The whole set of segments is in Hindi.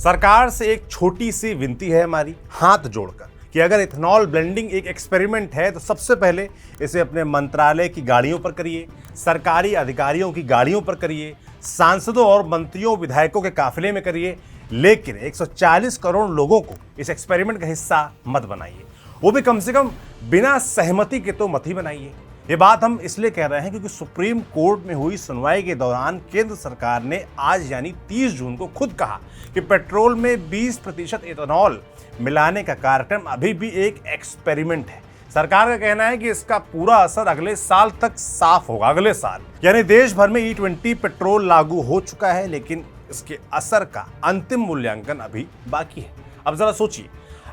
सरकार से एक छोटी सी विनती है हमारी हाथ जोड़कर कि अगर इथेनॉल ब्लेंडिंग एक एक्सपेरिमेंट है तो सबसे पहले इसे अपने मंत्रालय की गाड़ियों पर करिए, सरकारी अधिकारियों की गाड़ियों पर करिए, सांसदों और मंत्रियों विधायकों के काफिले में करिए, लेकिन 140 करोड़ लोगों को इस एक्सपेरिमेंट का हिस्सा मत बनाइए। वो भी कम से कम बिना सहमति के तो मत ही बनाइए। ये बात हम इसलिए कह रहे हैं क्योंकि सुप्रीम कोर्ट में हुई सुनवाई के दौरान केंद्र सरकार ने आज यानी 30 जून को खुद कहा कि पेट्रोल में 20% इथेनॉल मिलाने का कार्यक्रम अभी भी एक एक्सपेरिमेंट है। सरकार का कहना है कि इसका पूरा असर अगले साल तक साफ होगा। अगले साल यानी देश भर में E20 पेट्रोल लागू हो चुका है, लेकिन इसके असर का अंतिम मूल्यांकन अभी बाकी है। अब जरा सोचिए,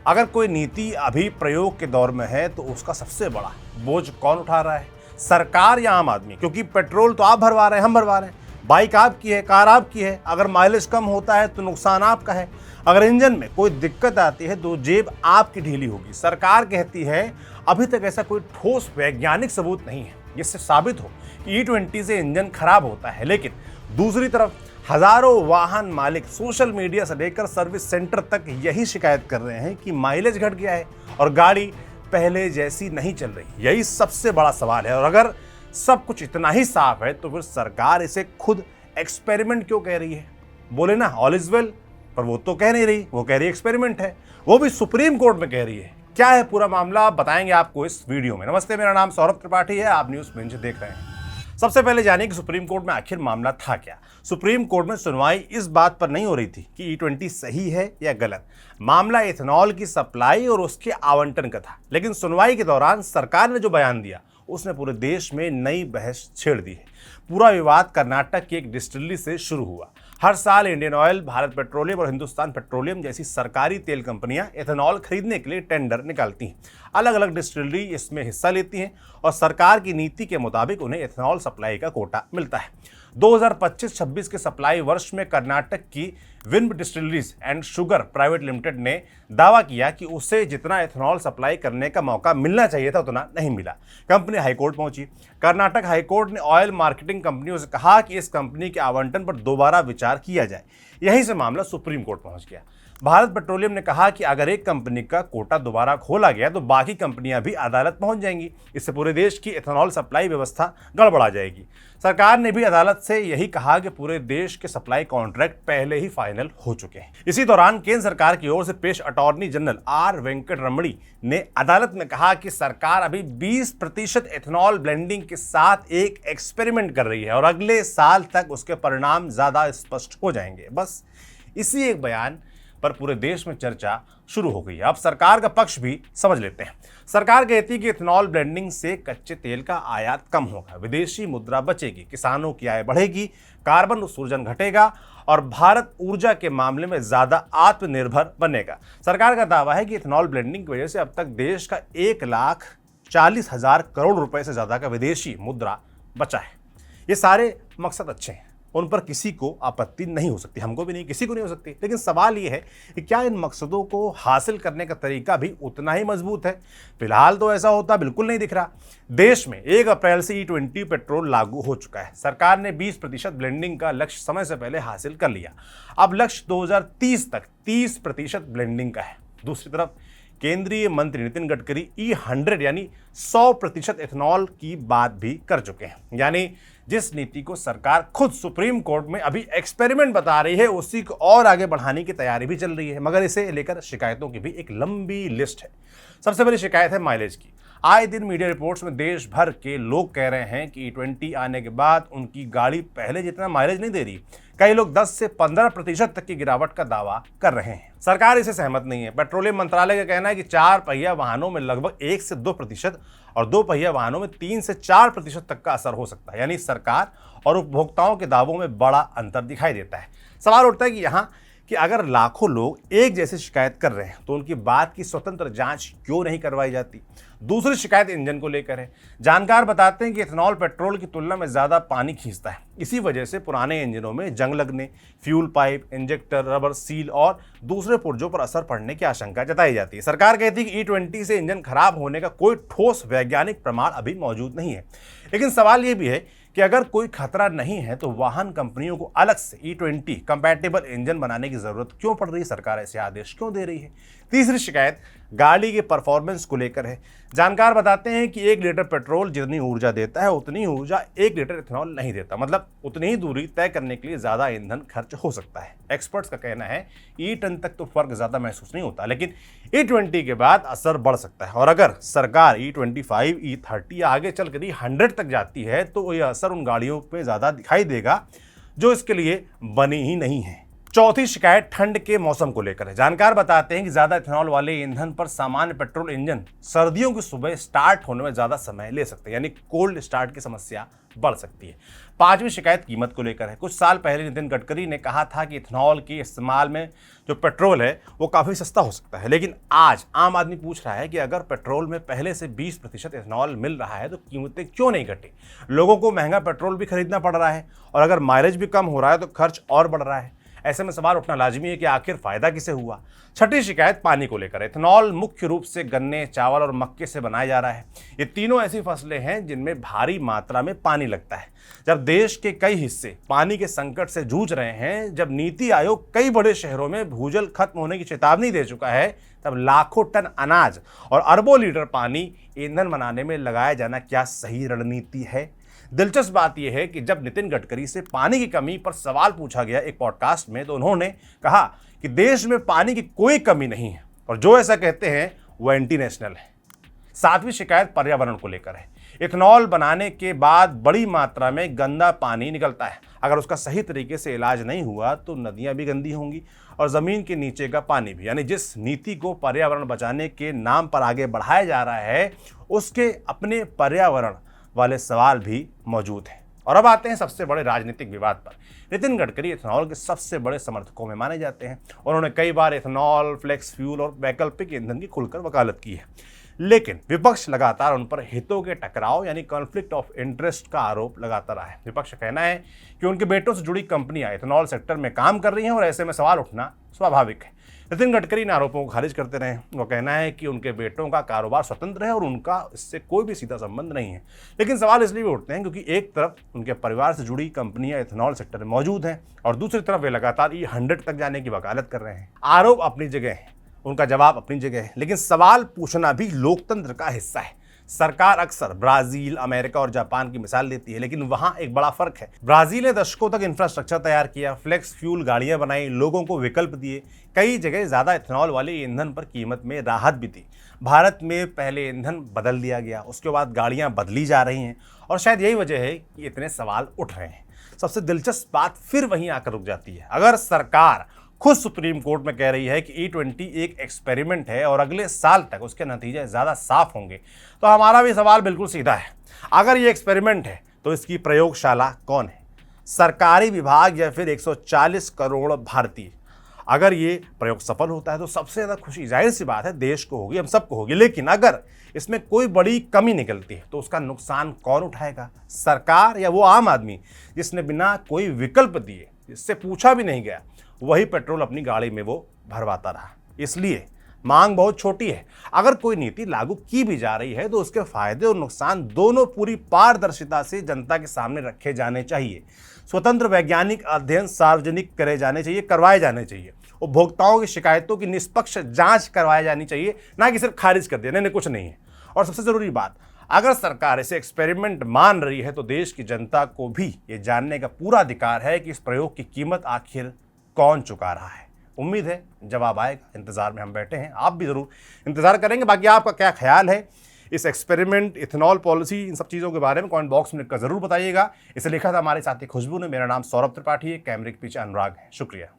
अगर कोई नीति अभी प्रयोग के दौर में है तो उसका सबसे बड़ा बोझ कौन उठा रहा है, सरकार या आम आदमी? क्योंकि पेट्रोल तो आप भरवा रहे हैं, हम भरवा रहे हैं, बाइक आपकी है, कार आपकी है। अगर माइलेज कम होता है तो नुकसान आपका है, अगर इंजन में कोई दिक्कत आती है तो जेब आपकी ढीली होगी। सरकार कहती है अभी तक ऐसा कोई ठोस वैज्ञानिक सबूत नहीं है जिससे साबित हो कि E20 से इंजन खराब होता है। लेकिन दूसरी तरफ हजारों वाहन मालिक सोशल मीडिया से लेकर सर्विस सेंटर तक यही शिकायत कर रहे हैं कि माइलेज घट गया है और गाड़ी पहले जैसी नहीं चल रही। यही सबसे बड़ा सवाल है। और अगर सब कुछ इतना ही साफ है तो फिर सरकार इसे खुद एक्सपेरिमेंट क्यों कह रही है? बोले ना ऑल इज वेल, पर वो तो कह नहीं रही, वो कह रही एक्सपेरिमेंट है, वो भी सुप्रीम कोर्ट में कह रही है। क्या है पूरा मामला, बताएंगे आपको इस वीडियो में। नमस्ते, मेरा नाम सौरभ त्रिपाठी है, आप न्यूज़ बेंच देख रहे हैं। सबसे पहले जानिए कि सुप्रीम कोर्ट में आखिर मामला था क्या। सुप्रीम कोर्ट में सुनवाई इस बात पर नहीं हो रही थी कि E20 सही है या गलत। मामला इथेनॉल की सप्लाई और उसके आवंटन का था। लेकिन सुनवाई के दौरान सरकार ने जो बयान दिया उसने पूरे देश में नई बहस छेड़ दी है। पूरा विवाद कर्नाटक की एक डिस्टिलरी से शुरू हुआ। हर साल इंडियन ऑयल, भारत पेट्रोलियम और हिंदुस्तान पेट्रोलियम जैसी सरकारी तेल कंपनियां इथेनॉल खरीदने के लिए टेंडर निकालती हैं। अलग अलग डिस्टिलरी इसमें हिस्सा लेती हैं और सरकार की नीति के मुताबिक उन्हें इथेनॉल सप्लाई का कोटा मिलता है। 2025-26 के सप्लाई वर्ष में कर्नाटक की विंब distilleries and sugar private limited ने दावा किया कि उसे जितना इथेनॉल सप्लाई करने का मौका मिलना चाहिए था उतना नहीं मिला। कंपनी हाईकोर्ट पहुंची। कर्नाटक हाईकोर्ट ने ऑयल मार्केटिंग कंपनियों से कहा कि इस कंपनी के आवंटन पर दोबारा विचार किया जाए। यहीं से मामला सुप्रीम कोर्ट पहुंच गया। भारत पेट्रोलियम ने कहा कि अगर एक कंपनी का कोटा दोबारा खोला गया तो बाकी कंपनियां भी अदालत पहुंच जाएंगी। इससे पूरे देश की इथेनॉल सप्लाई व्यवस्था गड़बड़ा जाएगी। सरकार ने भी अदालत से यही कहा कि पूरे देश के सप्लाई कॉन्ट्रैक्ट पहले ही फाइनल हो चुके हैं। इसी दौरान केंद्र सरकार की ओर से पेश अटॉर्नी जनरल आर वेंकट रमणी ने अदालत में कहा कि सरकार अभी 20% इथेनॉल ब्लेंडिंग के साथ एक एक्सपेरिमेंट कर रही है और अगले साल तक उसके परिणाम ज्यादा स्पष्ट हो जाएंगे। बस इसी एक बयान पर पूरे देश में चर्चा शुरू हो गई है। अब सरकार का पक्ष भी समझ लेते हैं। सरकार कहती है कि इथेनॉल ब्लेंडिंग से कच्चे तेल का आयात कम होगा, विदेशी मुद्रा बचेगी, किसानों की आय बढ़ेगी, कार्बन उत्सर्जन घटेगा और भारत ऊर्जा के मामले में ज्यादा आत्मनिर्भर बनेगा। सरकार का दावा है कि इथेनॉल ब्लेंडिंग की वजह से अब तक देश का 1,40,000 करोड़ रुपए से ज्यादा का विदेशी मुद्रा बचा है। ये सारे मकसद अच्छे हैं, उन पर किसी को आपत्ति नहीं हो सकती, हमको भी नहीं, किसी को नहीं हो सकती। लेकिन सवाल ये है कि क्या इन मकसदों को हासिल करने का तरीका भी उतना ही मजबूत है? फिलहाल तो ऐसा होता बिल्कुल नहीं दिख रहा। देश में 1 अप्रैल से E20 पेट्रोल लागू हो चुका है। सरकार ने 20% ब्लेंडिंग का लक्ष्य समय से पहले हासिल कर लिया। अब लक्ष्य 2030 तक 30% ब्लेंडिंग का है। दूसरी तरफ केंद्रीय मंत्री नितिन गडकरी E100 यानी 100% इथेनॉल की बात भी कर चुके हैं। यानी जिस नीति को सरकार खुद सुप्रीम कोर्ट में अभी एक्सपेरिमेंट बता रही है उसी को और आगे बढ़ाने की तैयारी भी चल रही है। मगर इसे लेकर शिकायतों की भी एक लंबी लिस्ट है। सबसे पहली शिकायत है माइलेज की। आए दिन मीडिया रिपोर्ट्स में देश भर के लोग कह रहे हैं कि E20 आने के बाद उनकी गाड़ी पहले जितना माइलेज नहीं दे रही। कई लोग 10 से 15% तक की गिरावट का दावा कर रहे हैं। सरकार इसे सहमत नहीं है। पेट्रोलियम मंत्रालय का कहना है कि 4 पहिया वाहनों में लगभग 1 से 2% और 2 पहिया वाहनों में 3 से 4% तक का असर हो सकता है। यानी सरकार और उपभोक्ताओं के दावों में बड़ा अंतर दिखाई देता है। सवाल उठता है कि यहाँ कि अगर लाखों लोग एक जैसी शिकायत कर रहे हैं तो उनकी बात की स्वतंत्र जांच क्यों नहीं करवाई जाती? दूसरी शिकायत इंजन को लेकर है। जानकार बताते हैं कि इथेनॉल पेट्रोल की तुलना में ज्यादा पानी खींचता है। इसी वजह से पुराने इंजनों में जंग लगने, fuel pipe, injector, rubber seal और दूसरे पुर्जों पर असर पड़ने की आशंका जताई जाती है। सरकार कहती है कि E20 से इंजन खराब होने का कोई ठोस वैज्ञानिक प्रमाण अभी मौजूद नहीं है। लेकिन सवाल यह भी है कि अगर कोई खतरा नहीं है तो वाहन कंपनियों को अलग से E20 कंपैटिबल इंजन बनाने की जरूरत क्यों पड़ रही है, सरकार ऐसे आदेश क्यों दे रही है। तीसरी शिकायत गाड़ी के परफॉर्मेंस को लेकर है। जानकार बताते हैं कि 1 लीटर पेट्रोल जितनी ऊर्जा देता है उतनी ऊर्जा 1 लीटर इथेनॉल नहीं देता, मतलब उतनी ही दूरी तय करने के लिए ज्यादा ईंधन खर्च हो सकता है। एक्सपर्ट्स का कहना है E10 तक तो फर्क ज्यादा महसूस नहीं होता, लेकिन E20 के बाद असर बढ़ सकता है। और अगर सरकार E25, E30 या आगे चलकर E100 तक जाती है तो यह असर उन गाड़ियों पे ज्यादा दिखाई देगा जो इसके लिए बनी ही नहीं है। चौथी शिकायत ठंड के मौसम को लेकर है। जानकार बताते हैं कि ज्यादा इथेनॉल वाले ईंधन पर सामान्य पेट्रोल इंजन सर्दियों की सुबह स्टार्ट होने में ज्यादा समय ले सकते हैं, यानी कोल्ड स्टार्ट की समस्या बढ़ सकती है। पांचवी शिकायत कीमत को लेकर है। कुछ साल पहले नितिन गडकरी ने कहा था कि इथेनॉल के इस्तेमाल में जो पेट्रोल है वो काफी सस्ता हो सकता है, लेकिन आज आम आदमी पूछ रहा है कि अगर पेट्रोल में पहले से 20% इथेनॉल मिल रहा है तो कीमतें क्यों नहीं घटी। लोगों को महंगा पेट्रोल भी खरीदना पड़ रहा है और अगर माइलेज भी कम हो रहा है तो खर्च और बढ़ रहा है। ऐसे में सवाल उठना लाजमी है कि आखिर फायदा किसे हुआ। छठी शिकायत पानी को लेकर। इथेनॉल मुख्य रूप से गन्ने, चावल और मक्के से बनाया जा रहा है। ये तीनों ऐसी फसलें हैं जिनमें भारी मात्रा में पानी लगता है। जब देश के कई हिस्से पानी के संकट से जूझ रहे हैं, जब नीति आयोग कई बड़े शहरों में भूजल खत्म होने की चेतावनी दे चुका है, तब लाखों टन अनाज और अरबों लीटर पानी ईंधन बनाने में लगाया जाना क्या सही रणनीति है। दिलचस्प बात यह है कि जब नितिन गडकरी से पानी की कमी पर सवाल पूछा गया एक पॉडकास्ट में, तो उन्होंने कहा कि देश में पानी की कोई कमी नहीं है और जो ऐसा कहते हैं वो एंटी नेशनल है। सातवीं शिकायत पर्यावरण को लेकर है। इथेनॉल बनाने के बाद बड़ी मात्रा में गंदा पानी निकलता है। अगर उसका सही तरीके से इलाज नहीं हुआ तो नदियां भी गंदी होंगी और ज़मीन के नीचे का पानी भी। यानी जिस नीति को पर्यावरण बचाने के नाम पर आगे बढ़ाया जा रहा है उसके अपने पर्यावरण वाले सवाल भी मौजूद हैं। और अब आते हैं सबसे बड़े राजनीतिक विवाद पर। नितिन गडकरी इथेनॉल के सबसे बड़े समर्थकों में माने जाते हैं। उन्होंने कई बार इथेनॉल, फ्लेक्स फ्यूल और वैकल्पिक ईंधन की खुलकर वकालत की है, लेकिन विपक्ष लगातार उन पर हितों के टकराव यानी कॉन्फ्लिक्ट ऑफ इंटरेस्ट का आरोप लगाता रहा है। विपक्ष का कहना है कि उनके बेटों से जुड़ी कंपनियां इथेनॉल सेक्टर में काम कर रही हैं और ऐसे में सवाल उठना स्वाभाविक है। नितिन गडकरी इन आरोपों को खारिज करते रहे। वो कहना है कि उनके बेटों का कारोबार स्वतंत्र है और उनका इससे कोई भी सीधा संबंध नहीं है। लेकिन सवाल इसलिए भी उठते हैं क्योंकि एक तरफ उनके परिवार से जुड़ी कंपनियां इथेनॉल सेक्टर में मौजूद हैं और दूसरी तरफ वे लगातार E100 तक जाने की वकालत कर रहे हैं। आरोप अपनी जगह है, उनका जवाब अपनी जगह है, लेकिन सवाल पूछना भी लोकतंत्र का हिस्सा है। सरकार अक्सर ब्राजील, अमेरिका और जापान की मिसाल देती है, लेकिन वहां एक बड़ा फर्क है। ब्राजील ने दशकों तक इंफ्रास्ट्रक्चर तैयार किया, फ्लेक्स फ्यूल गाड़ियां बनाई, लोगों को विकल्प दिए, कई जगह ज्यादा इथेनॉल वाले ईंधन पर कीमत में राहत भी दी। भारत में पहले ईंधन बदल दिया गया, उसके बाद गाड़ियां बदली जा रही हैं और शायद यही वजह है कि इतने सवाल उठ रहे हैं। सबसे दिलचस्प बात फिर वहीं आकर रुक जाती है। अगर सरकार खुद सुप्रीम कोर्ट में कह रही है कि E20 एक एक्सपेरिमेंट है और अगले साल तक उसके नतीजे ज़्यादा साफ होंगे, तो हमारा भी सवाल बिल्कुल सीधा है। अगर ये एक्सपेरिमेंट है तो इसकी प्रयोगशाला कौन है, सरकारी विभाग या फिर 140 करोड़ भारतीय? अगर ये प्रयोग सफल होता है तो सबसे ज़्यादा खुशी जाहिर सी बात है देश को होगी, हम सबको होगी। लेकिन अगर इसमें कोई बड़ी कमी निकलती है तो उसका नुकसान कौन उठाएगा, सरकार या वो आम आदमी जिसने बिना कोई विकल्प दिए, जिससे पूछा भी नहीं गया, वही पेट्रोल अपनी गाड़ी में वो भरवाता रहा। इसलिए मांग बहुत छोटी है। अगर कोई नीति लागू की भी जा रही है तो उसके फायदे और नुकसान दोनों पूरी पारदर्शिता से जनता के सामने रखे जाने चाहिए। स्वतंत्र वैज्ञानिक अध्ययन सार्वजनिक करवाए जाने चाहिए। उपभोक्ताओं की शिकायतों की निष्पक्ष जांच करवाई जानी चाहिए, ना कि सिर्फ खारिज कर देने कुछ नहीं है। और सबसे जरूरी बात, अगर सरकार इसे एक्सपेरिमेंट मान रही है तो देश की जनता को भी ये जानने का पूरा अधिकार है कि इस प्रयोग की कीमत आखिर कौन चुका रहा है। उम्मीद है जवाब आएगा, इंतजार में हम बैठे हैं, आप भी जरूर इंतजार करेंगे। बाकी आपका क्या ख्याल है इस एक्सपेरिमेंट, इथेनॉल पॉलिसी, इन सब चीज़ों के बारे में कमेंट बॉक्स में लिखकर जरूर बताइएगा। इसे लिखा था हमारे साथी खुशबू ने। मेरा नाम सौरभ त्रिपाठी है, कैमरे के पीछे अनुराग है। शुक्रिया।